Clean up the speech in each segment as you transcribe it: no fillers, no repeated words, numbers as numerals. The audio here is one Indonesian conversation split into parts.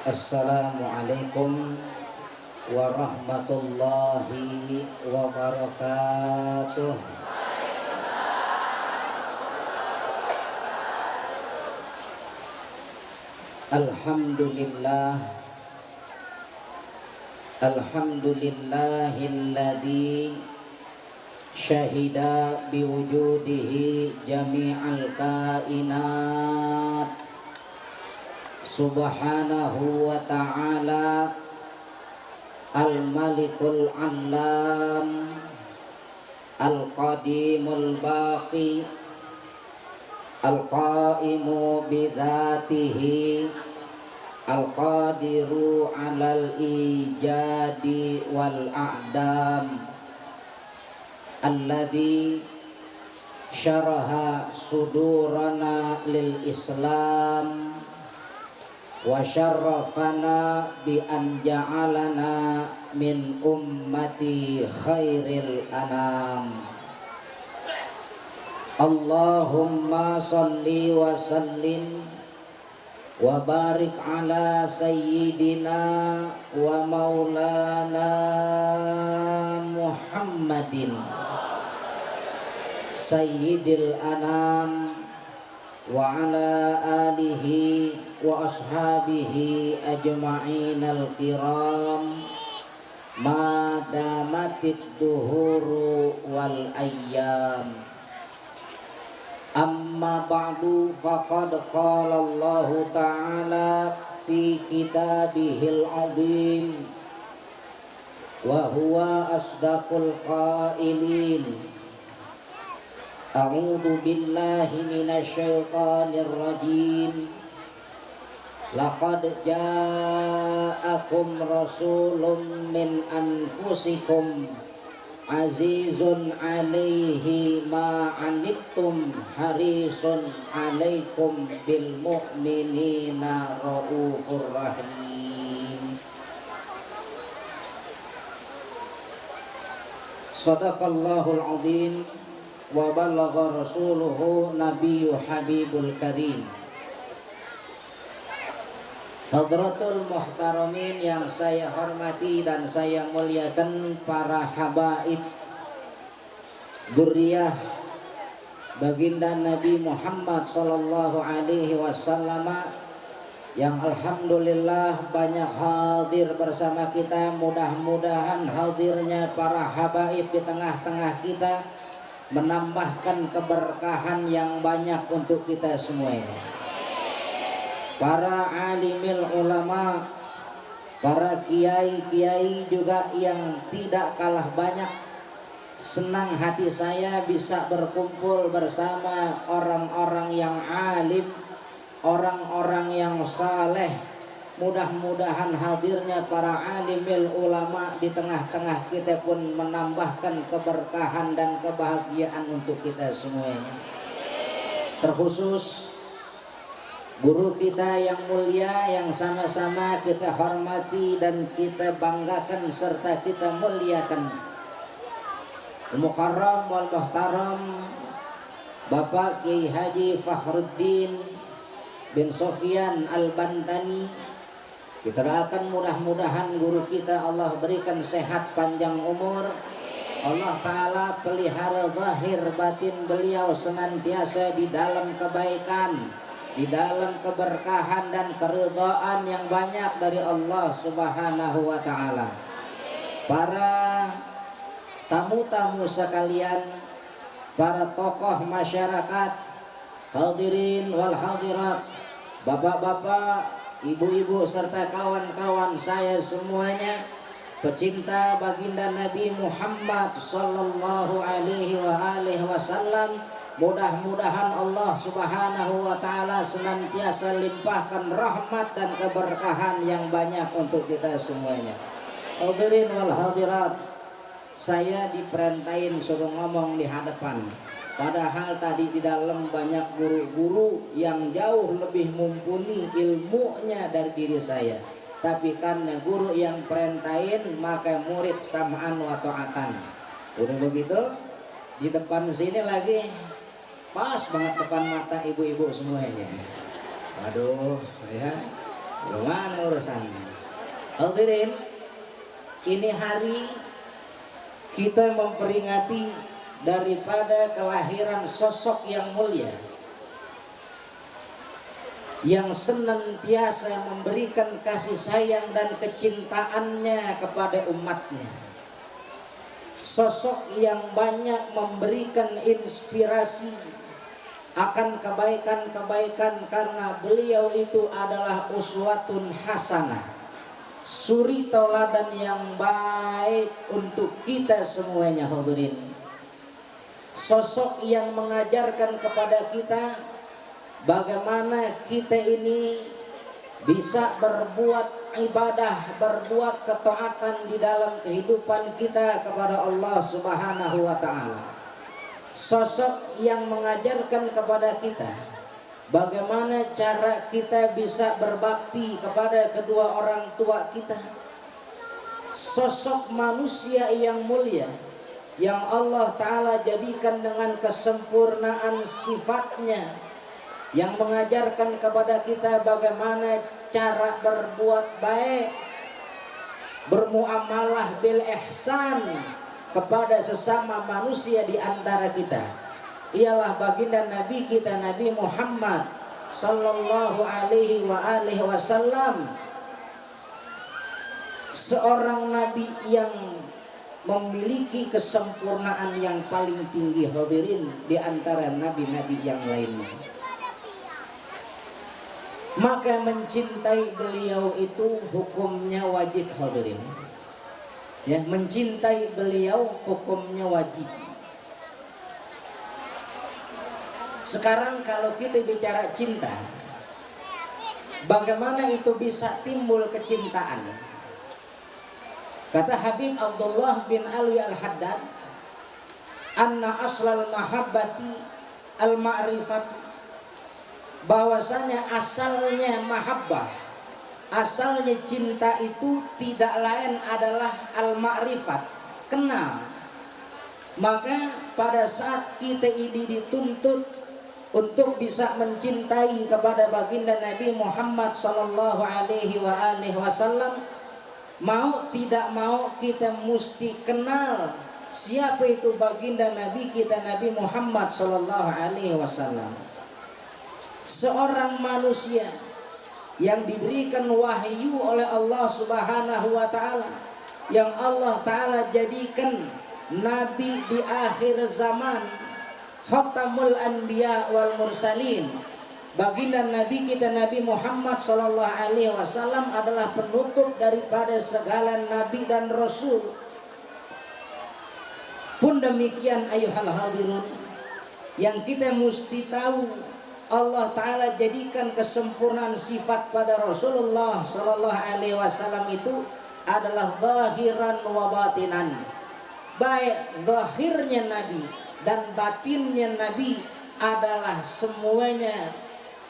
Assalamualaikum warahmatullahi wabarakatuh. Alhamdulillah, alhamdulillahilladzi syahida biwujudihi jami'al kainat subhanahu wa ta'ala al-malikul alam al-qadimul baqi al-qaimu bidhatihi al-qadiru alal ijadi wal a'dam alladhi syaraha sudurana lil islam wa syarrafana bi an ja'alana min ummati khairil anam. Allahumma salli wa sallim wa barik ala sayyidina wa maulana Muhammadin sayyidil anam wa ala alihi wa ashabihi ajma'in al-kiram ma damatid duhuru wal ayyam. Amma ba'du faqad qala Allah ta'ala fi kitabihil azim wa huwa asdaqul qailin. A'udzu billahi minasy syaithanir rajim. Laqad ja'akum rasulun min anfusikum azizun 'alaihi ma 'anittum harisun 'alaikum bil mu'minina raufur rahim. Shadaqallahul 'azim wa balagha rasuluhu nabiyyu habibul karim. Hadratul muhtaramin yang saya hormati dan saya muliakan, para habaib dzurriyyah baginda Nabi Muhammad sallallahu alaihi wasallam yang alhamdulillah banyak hadir bersama kita. Mudah-mudahan hadirnya para habaib di tengah-tengah kita menambahkan keberkahan yang banyak untuk kita semuanya. Para alimil ulama, para kiai-kiai juga yang tidak kalah banyak. Senang hati saya bisa berkumpul bersama orang-orang yang alim, orang-orang yang saleh. Mudah-mudahan hadirnya para alimil ulama di tengah-tengah kita pun menambahkan keberkahan dan kebahagiaan untuk kita semuanya. Terkhusus guru kita yang mulia, yang sama-sama kita hormati dan kita banggakan serta kita muliakan, Al-Mukarram wal Muhtaram Bapak Kiai Haji Fakhruddin bin Sofyan Al-Bantani. Kita doakan mudah-mudahan guru kita Allah berikan sehat panjang umur, Allah Ta'ala pelihara zahir batin beliau senantiasa di dalam kebaikan, di dalam keberkahan dan keridhaan yang banyak dari Allah Subhanahu wa Ta'ala. Para tamu-tamu sekalian, para tokoh masyarakat, hadirin wal hadirat, bapak-bapak, ibu-ibu serta kawan-kawan saya semuanya, pecinta baginda Nabi Muhammad sallallahu alaihi wasallam. Mudah-mudahan Allah Subhanahu wa Ta'ala senantiasa limpahkan rahmat dan keberkahan yang banyak untuk kita semuanya. Hadirin wal hadirat, saya diperintahin suruh ngomong di hadapan. Padahal tadi di dalam banyak guru-guru yang jauh lebih mumpuni ilmunya dari diri saya. Tapi karena guru yang perintahin, maka murid sam'an wa ta'atan. Udah begitu, di depan sini lagi pas banget depan mata ibu-ibu semuanya. Waduh, ya. Gimana urusannya? Hadirin, ini hari kita memperingati daripada kelahiran sosok yang mulia, yang senantiasa memberikan kasih sayang dan kecintaannya kepada umatnya. Sosok yang banyak memberikan inspirasi akan kebaikan-kebaikan, karena beliau itu adalah uswatun hasanah, suri tauladan yang baik untuk kita semuanya. Hadirin, sosok yang mengajarkan kepada kita bagaimana kita ini bisa berbuat ibadah, berbuat ketaatan di dalam kehidupan kita kepada Allah Subhanahu wa ta'ala. Sosok yang mengajarkan kepada kita bagaimana cara kita bisa berbakti kepada kedua orang tua kita. Sosok manusia yang mulia yang Allah Ta'ala jadikan dengan kesempurnaan sifatnya, yang mengajarkan kepada kita bagaimana cara berbuat baik, bermuamalah bil ihsan kepada sesama manusia di antara kita. Ialah baginda Nabi kita, Nabi Muhammad sallallahu alaihi wasallam, seorang nabi yang memiliki kesempurnaan yang paling tinggi. Hadirin, di antara nabi-nabi yang lainnya. Maka mencintai beliau itu hukumnya wajib. Hadirin, ya, mencintai beliau hukumnya wajib. Sekarang kalau kita bicara cinta, bagaimana itu bisa timbul kecintaan? Kata Habib Abdullah bin Alwi Al-Haddad, anna aslal mahabbati al-ma'rifat, bahwasanya asalnya mahabbah, asalnya cinta itu tidak lain adalah al-ma'rifat, kenal. Maka pada saat kita ini dituntut untuk bisa mencintai kepada baginda Nabi Muhammad sallallahu alaihi wasallam, mau tidak mau kita mesti kenal siapa itu baginda Nabi kita, Nabi Muhammad sallallahu alaihi wasallam. Seorang manusia yang diberikan wahyu oleh Allah Subhanahu wa ta'ala, yang Allah ta'ala jadikan nabi di akhir zaman, khatamul anbiya wal mursalin. Baginda Nabi kita Nabi Muhammad sallallahu alaihi wasallam adalah penutup daripada segala nabi dan rasul. Pun demikian ayuhal hadirun, yang kita mesti tahu, Allah Ta'ala jadikan kesempurnaan sifat pada Rasulullah sallallahu alaihi wasallam itu adalah zahiran wa batinan. Baik zahirnya Nabi dan batinnya Nabi adalah semuanya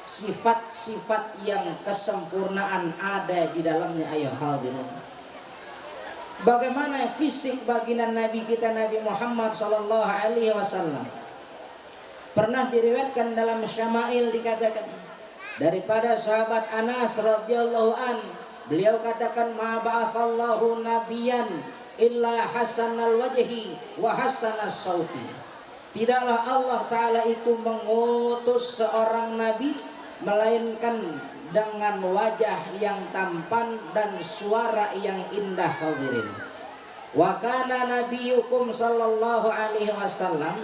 sifat-sifat yang kesempurnaan ada di dalamnya. Ayo hadirin, bagaimana fisik baginda Nabi kita Nabi Muhammad sallallahu alaihi wasallam? Pernah diriwayatkan dalam Syama'il, dikatakan daripada sahabat Anas radhiyallahu an, beliau katakan, ma ba'atsallahu nabiyan illa hasanal wajhi wa hasanas sauti. Tidaklah Allah Ta'ala itu mengutus seorang nabi melainkan dengan wajah yang tampan dan suara yang indah. Hadirin, wa kana nabiyukum sallallahu alaihi wasallam,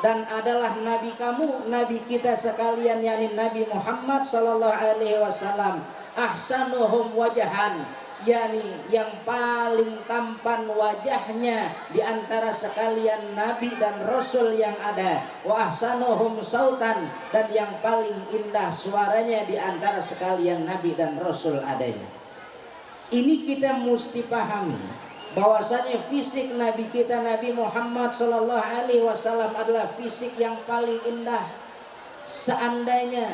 dan adalah nabi kamu, nabi kita sekalian, yakni Nabi Muhammad sallallahu alaihi wasallam, ahsanuhum wajahan, yakni yang paling tampan wajahnya di antara sekalian nabi dan rasul yang ada, wa ahsanuhum sautan, dan yang paling indah suaranya di antara sekalian nabi dan rasul adanya. Ini kita mesti pahami bahwasanya fisik Nabi kita Nabi Muhammad sallallahu alaihi wasallam adalah fisik yang paling indah. Seandainya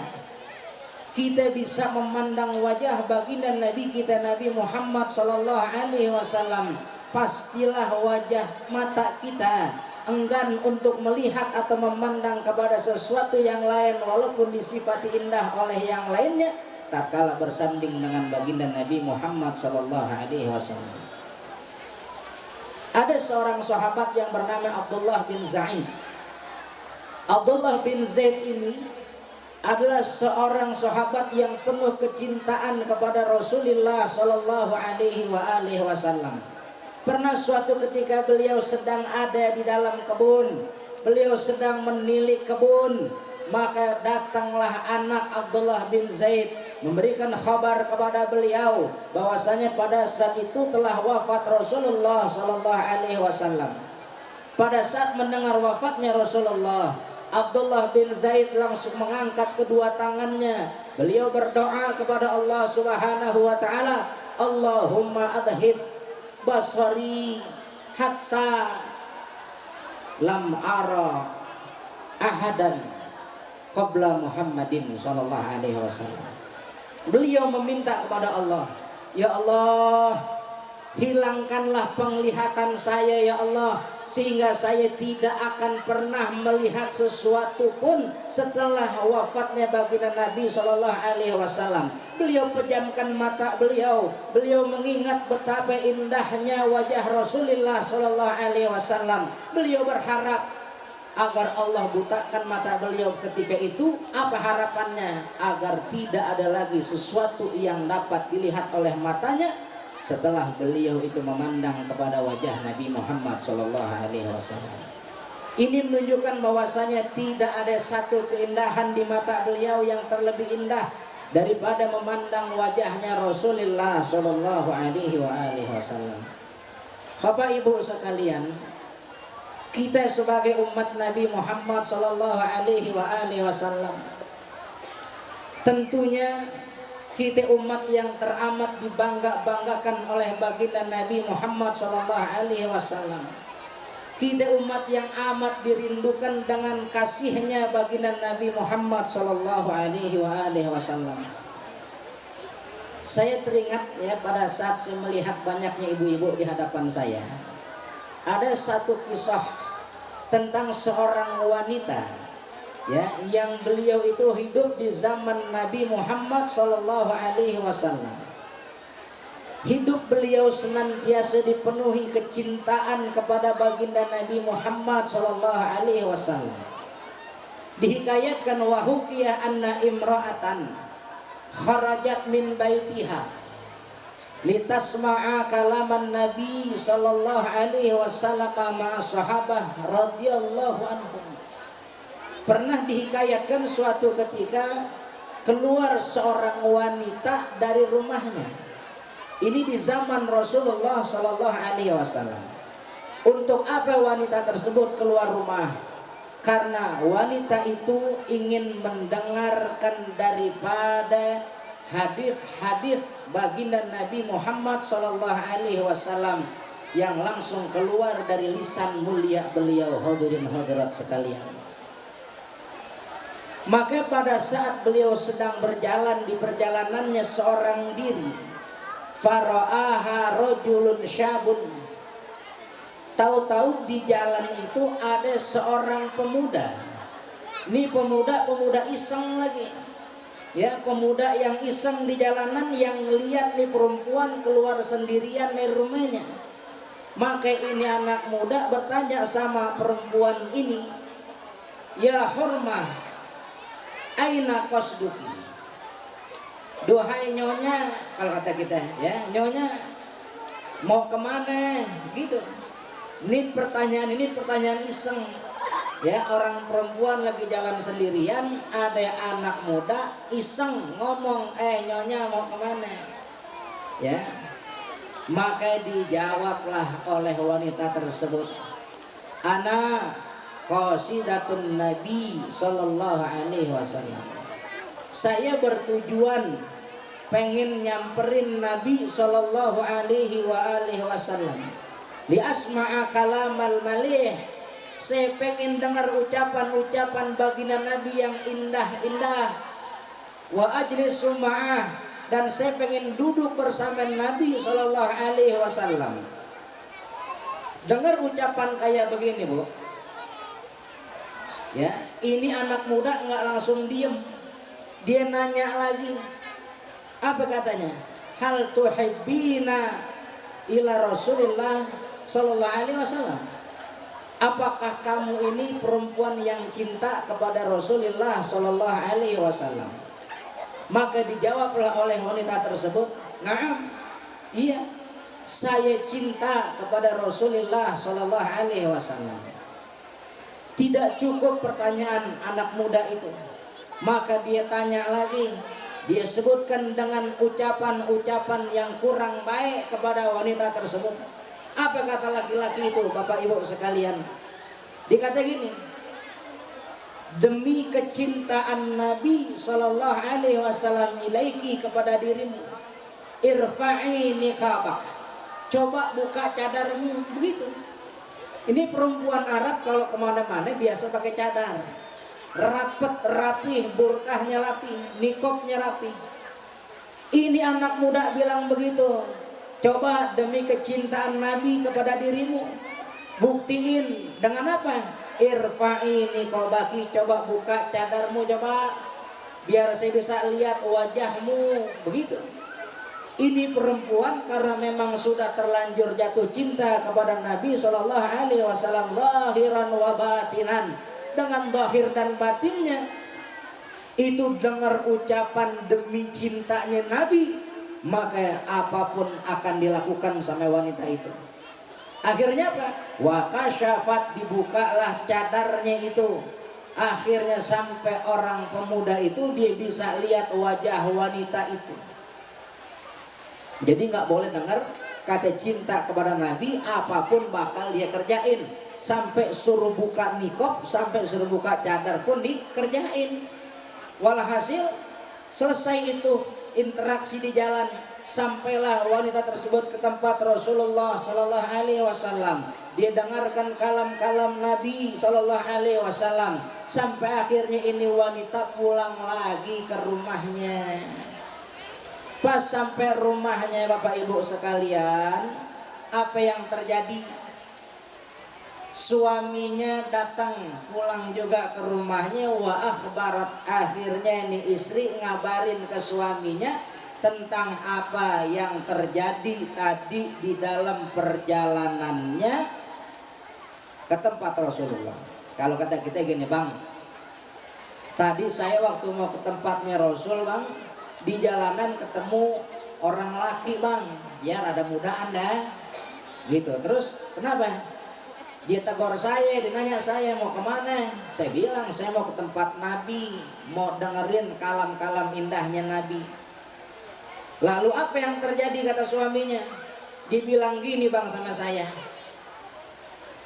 kita bisa memandang wajah baginda Nabi kita Nabi Muhammad sallallahu alaihi wasallam, pastilah wajah mata kita enggan untuk melihat atau memandang kepada sesuatu yang lain walaupun disifati indah oleh yang lainnya, tatkala bersanding dengan baginda Nabi Muhammad sallallahu alaihi wasallam. Ada seorang sahabat yang bernama Abdullah bin Zaid. Abdullah bin Zaid ini adalah seorang sahabat yang penuh kecintaan kepada Rasulullah sallallahu alaihi wasallam. Pernah suatu ketika beliau sedang ada di dalam kebun, beliau sedang menilik kebun, maka datanglah anak Abdullah bin Zaid memberikan kabar kepada beliau bahwasanya pada saat itu telah wafat Rasulullah sallallahu alaihi wasallam. Pada saat mendengar wafatnya Rasulullah, Abdullah bin Zaid langsung mengangkat kedua tangannya. Beliau berdoa kepada Allah Subhanahu wa taala, Allahumma adhib basari hatta lam ara ahadan qabla Muhammadin sallallahu alaihi wasallam. Beliau meminta kepada Allah, ya Allah, hilangkanlah penglihatan saya ya Allah, sehingga saya tidak akan pernah melihat sesuatu pun setelah wafatnya baginda Nabi sallallahu alaihi wasallam. Beliau pejamkan mata beliau mengingat betapa indahnya wajah Rasulullah sallallahu alaihi wasallam. Beliau berharap agar Allah butakan mata beliau ketika itu. Apa harapannya? Agar tidak ada lagi sesuatu yang dapat dilihat oleh matanya setelah beliau itu memandang kepada wajah Nabi Muhammad sallallahu alaihi wasallam. Ini menunjukkan bahwasanya tidak ada satu keindahan di mata beliau yang terlebih indah daripada memandang wajahnya Rasulullah sallallahu alaihi wasallam. Bapak Ibu sekalian, kita sebagai umat Nabi Muhammad sallallahu alaihi wasallam, tentunya kita umat yang teramat dibangga-banggakan oleh baginda Nabi Muhammad sallallahu alaihi wasallam. Kita umat yang amat dirindukan dengan kasihnya baginda Nabi Muhammad sallallahu alaihi wasallam. Saya teringat ya, pada saat saya melihat banyaknya ibu-ibu di hadapan saya, ada satu kisah tentang seorang wanita ya, yang beliau itu hidup di zaman Nabi Muhammad sallallahu alaihi wasallam. Hidup beliau senantiasa dipenuhi kecintaan kepada baginda Nabi Muhammad sallallahu alaihi wasallam. Dihikayatkan wa huqiyah anna imra'atan kharajat min baitiha litasma'a kalaman Nabi sallallahu alaihi wasallam ma'a sahabah radhiyallahu anhum. Pernah dihikayatkan suatu ketika keluar seorang wanita dari rumahnya. Ini di zaman Rasulullah sallallahu alaihi wasallam. Untuk apa wanita tersebut keluar rumah? Karena wanita itu ingin mendengarkan daripada hadis-hadis baginda Nabi Muhammad sallallahu alaihi wasallam yang langsung keluar dari lisan mulia beliau. Hadirin hadirat sekalian, maka pada saat beliau sedang berjalan di perjalanannya seorang diri, fara'aha rajulun syabun, tahu-tahu di jalan itu ada seorang pemuda. Ini pemuda iseng lagi ya, pemuda yang iseng di jalanan, yang lihat nih perempuan keluar sendirian dari rumahnya. Maka ini anak muda bertanya sama perempuan ini, ya hurmah, aina qasduki, duhai nyonya, kalau kata kita ya, nyonya mau kemana gitu. Ini pertanyaan iseng ya, orang perempuan lagi jalan sendirian, ada anak muda iseng ngomong, nyonya mau kemana ya. Maka dijawablah oleh wanita tersebut, ana qasidatun Nabi sallallahu alaihi wasallam, saya bertujuan pengen nyamperin Nabi sallallahu alaihi wasallam, li asma'a kalamal malih, saya pengen dengar ucapan-ucapan baginda Nabi yang indah-indah, wa ajlisu ma'ah, dan saya pengen duduk bersama Nabi sallallahu alaihi wasallam. Dengar ucapan kayak begini, Bu. Ya, ini anak muda nggak langsung diem. Dia nanya lagi, Apa katanya? Hal tuhibbina ila Rasulillah sallallahu alaihi wasallam. Apakah kamu ini perempuan yang cinta kepada Rasulullah sallallahu alaihi wasallam? Maka dijawablah oleh wanita tersebut, "Na'am, iya, saya cinta kepada Rasulullah sallallahu alaihi wasallam." Tidak cukup pertanyaan anak muda itu, maka dia tanya lagi. Dia sebutkan dengan ucapan-ucapan yang kurang baik kepada wanita tersebut. Apa kata laki-laki itu, Bapak Ibu sekalian? Dikata gini, demi kecintaan Nabi Shallallahu Alaihi Wasallam ilaiki kepada dirimu, irfa'i niqabak, coba buka cadarmu. Begitu. Ini perempuan Arab kalau kemana-mana biasa pakai cadar, rapet, rapih, burkahnya rapi, nikobnya rapi. Ini anak muda bilang begitu. Coba demi kecintaan Nabi kepada dirimu, buktiin dengan apa? Irfa'i niqabaki, coba buka cadarmu, coba biar saya bisa lihat wajahmu. Begitu. Ini perempuan karena memang sudah terlanjur jatuh cinta kepada Nabi Shallallahu Alaihi Wasallam, zahiran wa batinan, dengan zahir dan batinnya. Itu dengar ucapan demi cintanya Nabi, maka apapun akan dilakukan sama wanita itu. Akhirnya apa? Wa kasyafat, dibukalah cadarnya itu. Akhirnya sampai orang pemuda itu dia bisa lihat wajah wanita itu. Jadi nggak boleh dengar kata cinta kepada Nabi, apapun bakal dia kerjain. Sampai suruh buka nikob, sampai suruh buka cadar pun dikerjain. Walhasil selesai itu interaksi di jalan, sampailah wanita tersebut ke tempat Rasulullah Sallallahu Alaihi Wasallam. Dia dengarkan kalam-kalam Nabi Sallallahu Alaihi Wasallam, sampai akhirnya ini wanita pulang lagi ke rumahnya. Pas sampai rumahnya, Bapak Ibu sekalian, apa yang terjadi? Suaminya datang pulang juga ke rumahnya, wa akhbarat, akhirnya ini istri ngabarin ke suaminya tentang apa yang terjadi tadi di dalam perjalanannya ke tempat Rasulullah. Kalau kata kita gini, Bang, tadi saya waktu mau ke tempatnya Rasul, Bang, di jalanan ketemu orang laki, Bang, ya rada mudaan dah gitu. Terus kenapa? Dia tegur saya, dia nanya saya mau kemana. Saya bilang saya mau ke tempat Nabi, mau dengerin kalam-kalam indahnya Nabi. Lalu apa yang terjadi, kata suaminya? Dibilang gini, Bang, sama saya,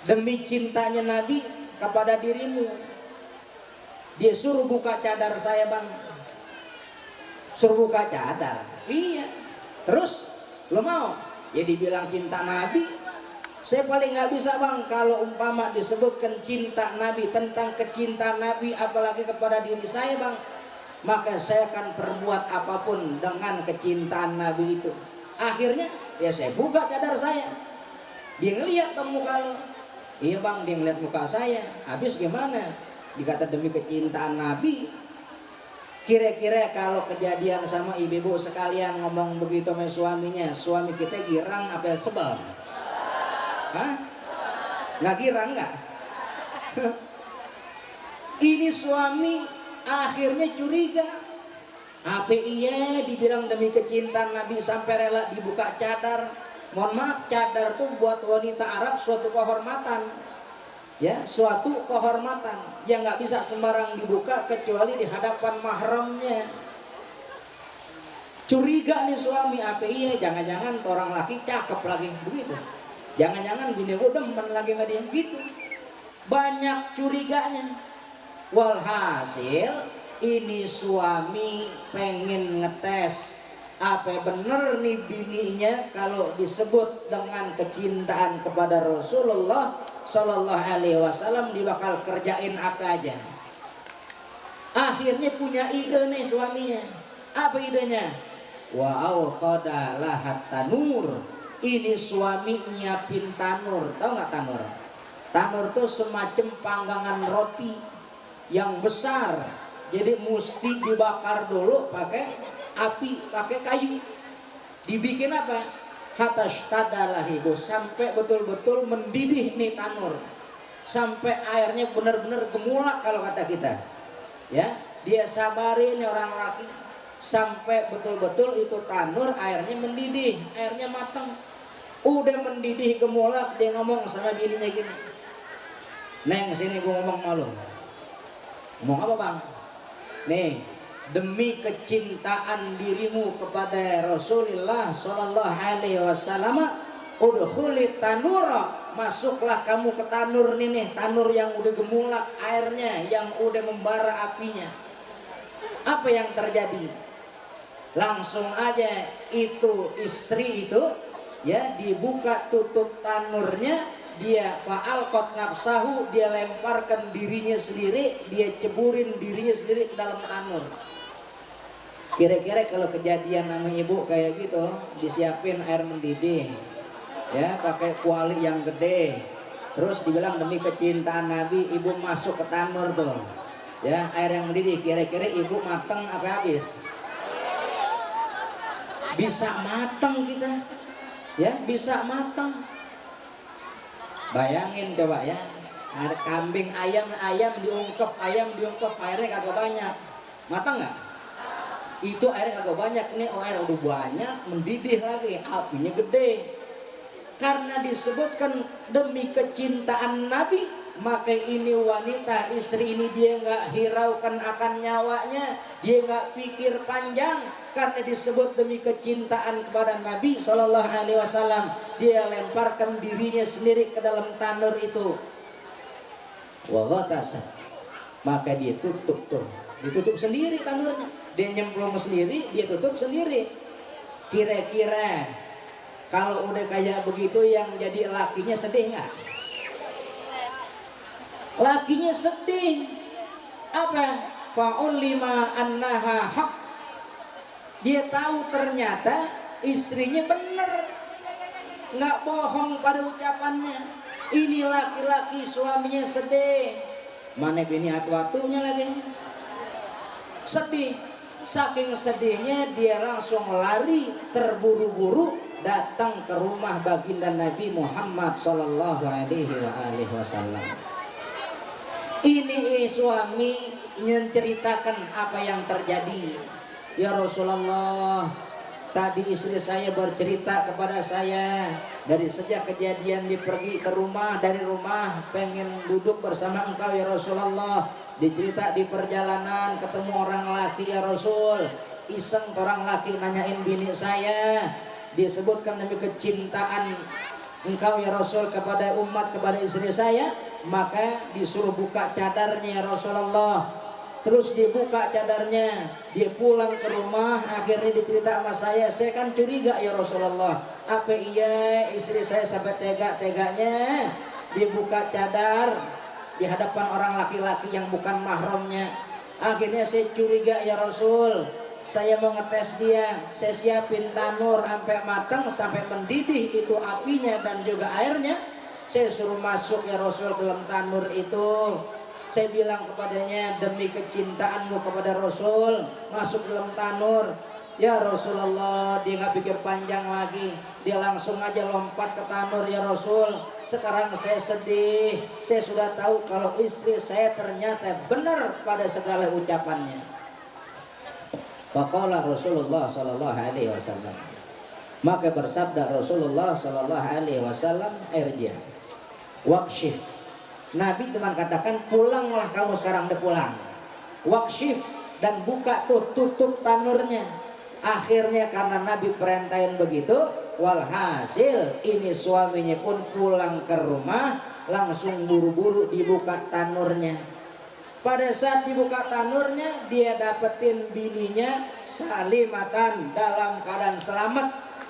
demi cintanya Nabi kepada dirimu, dia suruh buka cadar saya, Bang. Suruh buka cadar. Iya. Terus lo mau? Ya dibilang cinta Nabi. Saya paling nggak bisa, Bang, kalau umpama disebutkan cinta Nabi, tentang kecintaan Nabi apalagi kepada diri saya, Bang, maka saya akan perbuat apapun dengan kecintaan Nabi itu. Akhirnya ya saya buka cadar saya. Dia ngeliat dong muka lo. Iya, Bang, dia ngeliat muka saya. Habis gimana? Dikata demi kecintaan Nabi. Kira-kira kalau kejadian sama ibu-ibu sekalian ngomong begitu sama suaminya, suami kita girang apa sebel? Hah? Nggak girang nggak? Ini suami akhirnya curiga. Apa iya dibilang demi kecintaan Nabi sampai rela dibuka cadar? Mohon maaf, cadar tuh buat wanita Arab suatu kehormatan. Ya, suatu kehormatan yang nggak bisa sembarang dibuka kecuali di hadapan mahramnya. Curiga nih suami, apa iya jangan-jangan orang laki cakep lagi begitu, jangan-jangan bini gue demen lagi sama dia gitu. Banyak curiganya. Walhasil ini suami pengen ngetes apa bener nih bininya kalau disebut dengan kecintaan kepada Rasulullah Sallallahu Alaihi Wasallam dia bakal kerjain apa aja. Akhirnya punya ide nih suaminya. Apa idenya? Wa auqada lahat tanur. Ini suami nyiapin tanur. Tahu nggak tanur? Tanur tuh semacam panggangan roti yang besar. Jadi mesti dibakar dulu pakai api, pakai kayu. Dibikin apa? Hatta shtadalahibu, sampai betul-betul mendidih nih tanur. Sampai airnya benar-benar gemulak kalau kata kita. Ya, dia sabarin orang laki sampai betul-betul itu tanur airnya mendidih, airnya matang. Udah mendidih gemulak, dia ngomong sama bininya gini, "Neng, sini gua ngomong malu." "Ngomong apa, Bang?" "Nih, demi kecintaan dirimu kepada Rasulullah sallallahu alaihi wasallam, udkhuli tanura, masuklah kamu ke tanur nih, tanur yang udah gemulak airnya, yang udah membara apinya." Apa yang terjadi? Langsung aja itu istri itu ya dibuka tutup tanurnya, dia fa'alqat nafsahu, dia lemparkan dirinya sendiri, dia ceburin dirinya sendiri ke dalam tanur. Kira-kira kalau kejadian sama ibu kayak gitu, disiapin air mendidih ya, pakai kuali yang gede, terus dibilang demi kecintaan Nabi ibu masuk ke tanur tuh ya, air yang mendidih, kira-kira ibu mateng apa habis? Bisa mateng kita ya, bisa mateng. Bayangin coba ya, ada kambing ayam diungkep, airnya kagak banyak, mateng nggak? Itu airnya kagak banyak, ini air udah banyak, mendidih lagi, apinya gede. Karena disebutkan demi kecintaan Nabi, maka ini wanita istri ini dia nggak hiraukan akan nyawanya, dia nggak pikir panjang. Karena disebut demi kecintaan kepada Nabi Sallallahu Alaihi Wasallam, dia lemparkan dirinya sendiri ke dalam tanur itu. Waghatasa, maka dia tutup tuh, ditutup sendiri tanurnya, dia nyemplung sendiri, dia tutup sendiri. Kira-kira kalau udah kayak begitu yang jadi lakinya sedih nggak? Lakinya sedih. Apa? Fa'ulima annaha haq. Dia tahu ternyata istrinya benar, nggak bohong pada ucapannya. Ini laki-laki suaminya sedih. Mana bini atu-atunya lagi sedih. Saking sedihnya dia langsung lari terburu-buru datang ke rumah baginda Nabi Muhammad Sallallahu Alaihi Wasallam. Ini suami menceritakan apa yang terjadi. "Ya Rasulullah, tadi istri saya bercerita kepada saya, dari sejak kejadian dia pergi ke rumah, dari rumah pengen duduk bersama engkau ya Rasulullah. Dicerita di perjalanan ketemu orang laki ya Rasul, iseng orang laki nanyain bini saya, disebutkan demi kecintaan engkau ya Rasul kepada umat, kepada istri saya, maka disuruh buka cadarnya ya Rasulullah. Terus dibuka cadarnya, dia pulang ke rumah, akhirnya dicerita sama saya kan curiga ya Rasulullah, apa iya istri saya sampai tega-teganya dibuka cadar di hadapan orang laki-laki yang bukan mahramnya. Akhirnya saya curiga ya Rasul, saya mau ngetes dia, saya siapin tanur sampai matang, sampai mendidih itu apinya dan juga airnya, saya suruh masuk ya Rasul ke dalam tanur itu. Saya bilang kepadanya, demi kecintaanmu kepada Rasul, masuk dalam tanur. Ya Rasulullah, dia nggak pikir panjang lagi, dia langsung aja lompat ke tanur ya Rasul. Sekarang saya sedih, saya sudah tahu kalau istri saya ternyata benar pada segala ucapannya. Faqala Rasulullah Sallallahu Alaihi Wasallam, maka bersabda Rasulullah Sallallahu Alaihi Wasallam, irji' waqshif. Nabi cuma katakan pulanglah kamu sekarang, udah pulang. Waqshif, dan buka tuh, tutup tanurnya. Akhirnya karena Nabi perintahin begitu, walhasil ini suaminya pun pulang ke rumah, langsung buru-buru dibuka tanurnya. Pada saat dibuka tanurnya, dia dapetin bininya salimatan, dalam keadaan selamat,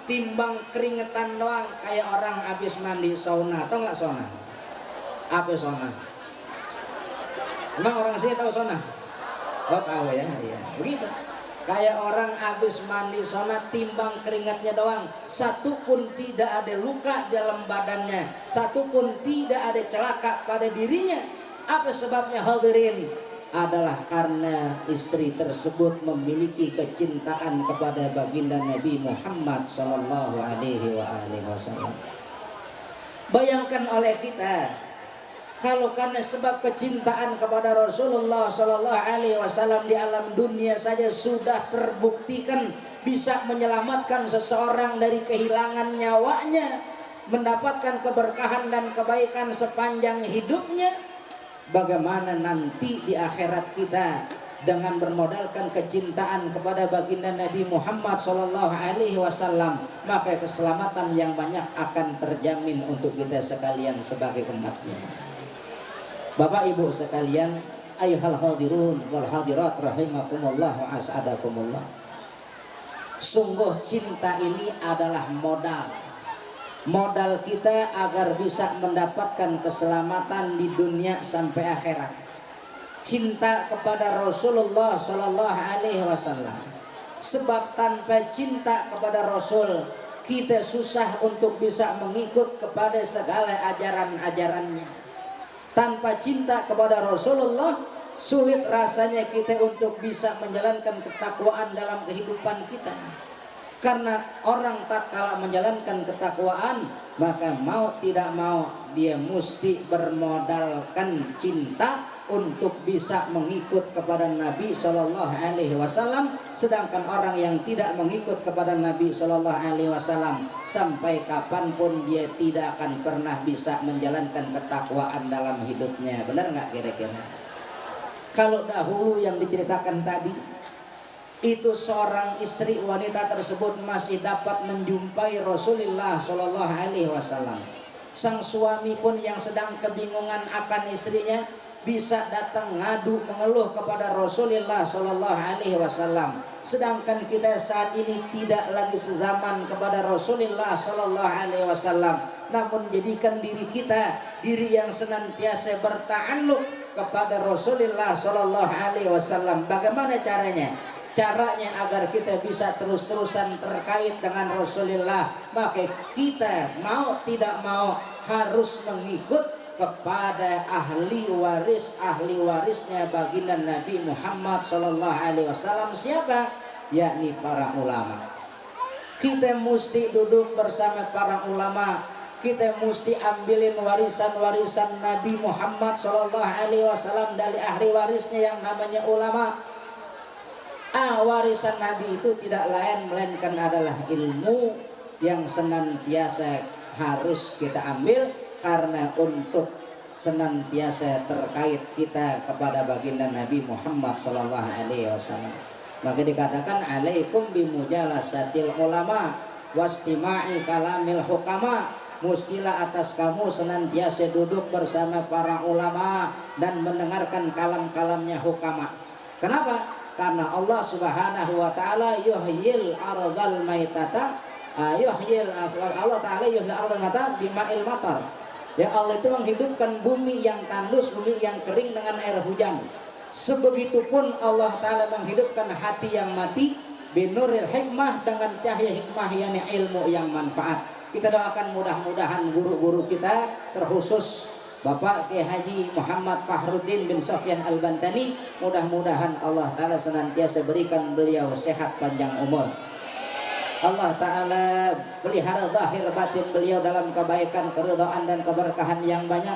timbang keringetan doang kayak orang habis mandi sauna. Tahu nggak sauna? Apa sauna? Emang orang sini tahu sauna? Oh tahu ya, iya. Begitu. Kayak orang habis mandi sauna, timbang keringatnya doang, satu pun tidak ada luka dalam badannya, satu pun tidak ada celaka pada dirinya. Apa sebabnya hadirin? adalah karena istri tersebut memiliki kecintaan kepada baginda Nabi Muhammad sallallahu alaihi wasallam. Bayangkan oleh kita, kalau karena sebab kecintaan kepada Rasulullah sallallahu alaihi wasallam di alam dunia saja sudah terbuktikan bisa menyelamatkan seseorang dari kehilangan nyawanya, mendapatkan keberkahan dan kebaikan sepanjang hidupnya, bagaimana nanti di akhirat kita dengan bermodalkan kecintaan kepada baginda Nabi Muhammad sallallahu alaihi wasallam, maka keselamatan yang banyak akan terjamin untuk kita sekalian sebagai umatnya. Bapak Ibu sekalian, ayyuhal hadirun wal hadirat rahimakumullah wa as'adakumullah. Sungguh cinta ini adalah modal kita agar bisa mendapatkan keselamatan di dunia sampai akhirat. Cinta kepada Rasulullah sallallahu alaihi wasallam. Sebab tanpa cinta kepada Rasul, kita susah untuk bisa mengikut kepada segala ajaran-ajarannya. Tanpa cinta kepada Rasulullah, sulit rasanya kita untuk bisa menjalankan ketakwaan dalam kehidupan kita. Karena orang tak kala menjalankan ketakwaan, maka mau tidak mau dia mesti bermodalkan cinta untuk bisa mengikut kepada Nabi Shallallahu Alaihi Wasallam. Sedangkan orang yang tidak mengikut kepada Nabi Shallallahu Alaihi Wasallam sampai kapanpun dia tidak akan pernah bisa menjalankan ketakwaan dalam hidupnya. Benar nggak kira-kira? Kalau dahulu yang diceritakan tadi, itu seorang istri wanita tersebut masih dapat menjumpai Rasulullah Shallallahu Alaihi Wasallam. Sang suami pun yang sedang kebingungan akan istrinya bisa datang ngadu mengeluh kepada Rasulullah Shallallahu Alaihi Wasallam. Sedangkan kita saat ini tidak lagi sezaman kepada Rasulullah Shallallahu Alaihi Wasallam, namun jadikan diri kita diri yang senantiasa berta'alluq kepada Rasulullah Shallallahu Alaihi Wasallam. Bagaimana caranya? Caranya agar kita bisa terus-terusan terkait dengan Rasulullah, maka kita mau tidak mau harus mengikut kepada ahli warisnya baginda Nabi Muhammad sallallahu alaihi wasallam. Siapa? Yakni para ulama. Kita mesti duduk bersama para ulama. Kita mesti ambilin warisan-warisan Nabi Muhammad sallallahu alaihi wasallam dari ahli warisnya yang namanya ulama. Warisan Nabi itu tidak lain melainkan adalah ilmu yang senantiasa harus kita ambil, karena untuk senantiasa terkait kita kepada baginda Nabi Muhammad sallallahu alaihi wasallam. Maka dikatakan alaikum bimujalasatil ulama wastima'i kalamil hukama. Mustilah atas kamu senantiasa duduk bersama para ulama dan mendengarkan kalam-kalamnya hukama. Kenapa? Karena Allah Subhanahu wa taala yuhyil ardal maitata, Allah taala yuhyil ardal maitata bima'il matar. Ya, Allah itu menghidupkan bumi yang tandus, bumi yang kering dengan air hujan. Sebegitupun Allah taala menghidupkan hati yang mati binuril hikmah, dengan cahaya hikmah, yakni ilmu yang manfaat. Kita doakan mudah-mudahan guru-guru kita, terkhusus Bapak Kiai Haji Muhammad Fahruddin bin Sofyan Al-Bantani, mudah-mudahan Allah Ta'ala senantiasa berikan beliau sehat panjang umur. Allah Ta'ala pelihara zahir batin beliau dalam kebaikan, keridhaan dan keberkahan yang banyak.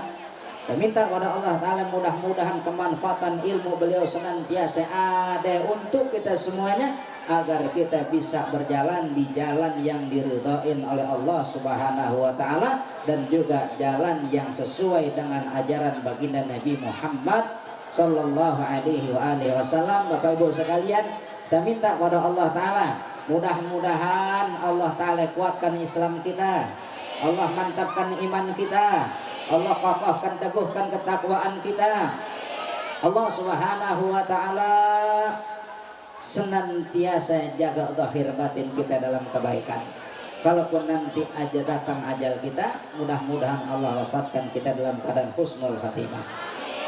Dan minta kepada Allah Ta'ala mudah-mudahan kemanfaatan ilmu beliau senantiasa ada untuk kita semuanya, agar kita bisa berjalan di jalan yang diridhain oleh Allah Subhanahu wa taala, dan juga jalan yang sesuai dengan ajaran baginda Nabi Muhammad sallallahu alaihi wasallam. Bapak Ibu sekalian, kita minta kepada Allah taala mudah-mudahan Allah taala kuatkan Islam kita, Allah mantapkan iman kita, Allah kokohkan teguhkan ketakwaan kita, Allah Subhanahu wa taala senantiasa jaga zahir batin kita dalam kebaikan. Kalaupun nanti aja datang ajal kita, mudah-mudahan Allah wafatkan kita dalam keadaan husnul khatimah,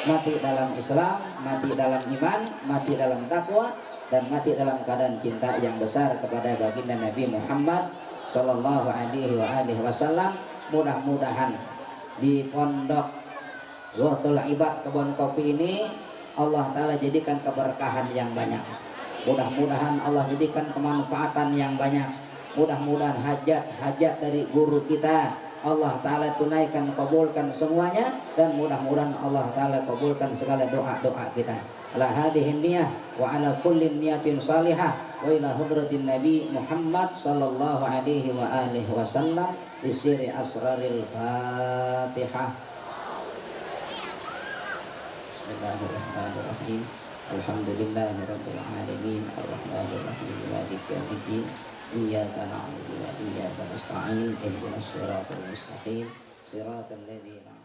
mati dalam Islam, mati dalam iman, mati dalam takwa, dan mati dalam keadaan cinta yang besar kepada baginda Nabi Muhammad sallallahu alaihi wasallam. Mudah-mudahan di pondok Ghathul Ibad Kebon Kopi ini Allah Ta'ala jadikan keberkahan yang banyak. Mudah-mudahan Allah jadikan kemanfaatan yang banyak. Mudah-mudahan hajat-hajat dari guru kita Allah Ta'ala tunaikan, kabulkan semuanya. Dan mudah-mudahan Allah Ta'ala kabulkan segala doa-doa kita. Ala hadihin niyah wa ala kullin niyatin salihah wa ila hadratin Nabi Muhammad sallallahu alaihi wa alihi wasallam bisiri asraril Fatihah. Bismillahirrahmanirrahim. Alhamdulillahirabbil alamin arrahmanir rahim maliki yaumiddin iyyaka na'budu wa iyyaka nasta'in ihdinas siratal mustaqim siratal ladzina